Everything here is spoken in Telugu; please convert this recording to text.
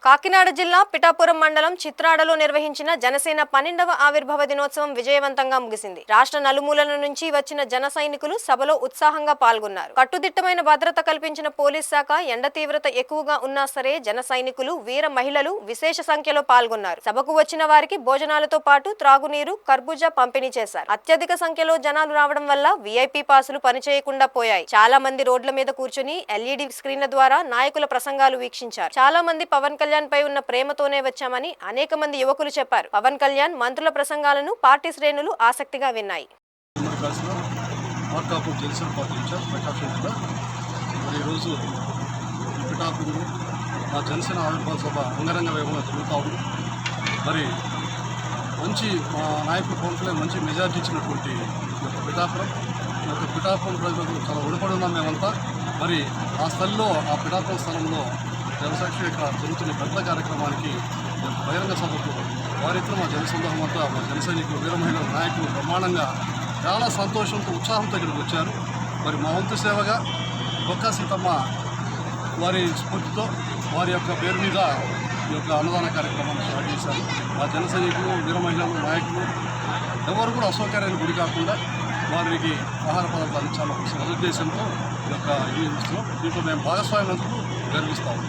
కాకినాడ జిల్లా పిఠాపురం మండలం చిత్రాడలో నిర్వహించిన జనసేన 12వ ఆవిర్భావ దినోత్సవం విజయవంతంగా ముగిసింది. రాష్ట్ర నలుమూలల నుంచి వచ్చిన జన సైనికులు సభలో ఉత్సాహంగా పాల్గొన్నారు. కట్టుదిట్టమైన భద్రత కల్పించిన పోలీస్ శాఖ ఎండ తీవ్రత ఎక్కువగా ఉన్నా సరే జన సైనికులు, వీర మహిళలు విశేష సంఖ్యలో పాల్గొన్నారు. సభకు వచ్చిన వారికి భోజనాలతో పాటు త్రాగునీరు, కర్బూజా పంపిణీ చేశారు. అత్యధిక సంఖ్యలో జనాలు రావడం వల్ల వీఐపీ పాసులు పనిచేయకుండా పోయాయి. చాలా మంది రోడ్ల మీద కూర్చుని ఎల్ఈడి స్క్రీన్ల ద్వారా నాయకుల ప్రసంగాలు వీక్షించారు. చాలా మంది పవన్ కళ్యాణ్ పై ఉన్న ప్రేమతోనే వచ్చామని అనేక మంది యువకులు చెప్పారు. పవన్ కళ్యాణ్ మంత్రుల ప్రసంగాలను పార్టీ శ్రేణులు ఆసక్తిగా విన్నాయి. జనసేన ఆవిర్భావ సభ అంగరంగ వైభవంగా జరుగుతూ ఉంది. మరి మంచి మా నాయకుడు పవన్ కళ్యాణ్ మంచి మెజార్టీ ఇచ్చినటువంటి పిఠాపురం ప్రజలకు చాలా రుణపడి ఉన్నాం మేమంతా. మరి ఆ స్థలంలో, ఆ పిఠాపురం స్థలంలో జనసాక్షి ఇక్కడ జరుగుతున్న పెద్ద కార్యక్రమానికి బహిరంగ సభకు వారితో మా జనసందోహం అంతా, మా జన సైనికులు, వీర మహిళల నాయకులు బ్రహ్మాండంగా చాలా సంతోషంతో, ఉత్సాహంతో ఇక్కడికి వచ్చారు. మరి మా వంతు సేవగా బొక్క సీతమ్మ వారి స్ఫూర్తితో వారి యొక్క పేరు మీద ఈ యొక్క అన్నదాన కార్యక్రమాన్ని స్టార్ట్ చేశారు. ఆ జన సైనికులు, వీర మహిళలు, నాయకులు ఎవరు కూడా అసౌకర్యానికి గురి కాకుండా వారికి ఆహార పదార్థాలు ఇచ్చాలని సదుద్దేశంతో ఈ యొక్క దీంట్లో మేము భాగస్వామ్యం గర్విస్తాము.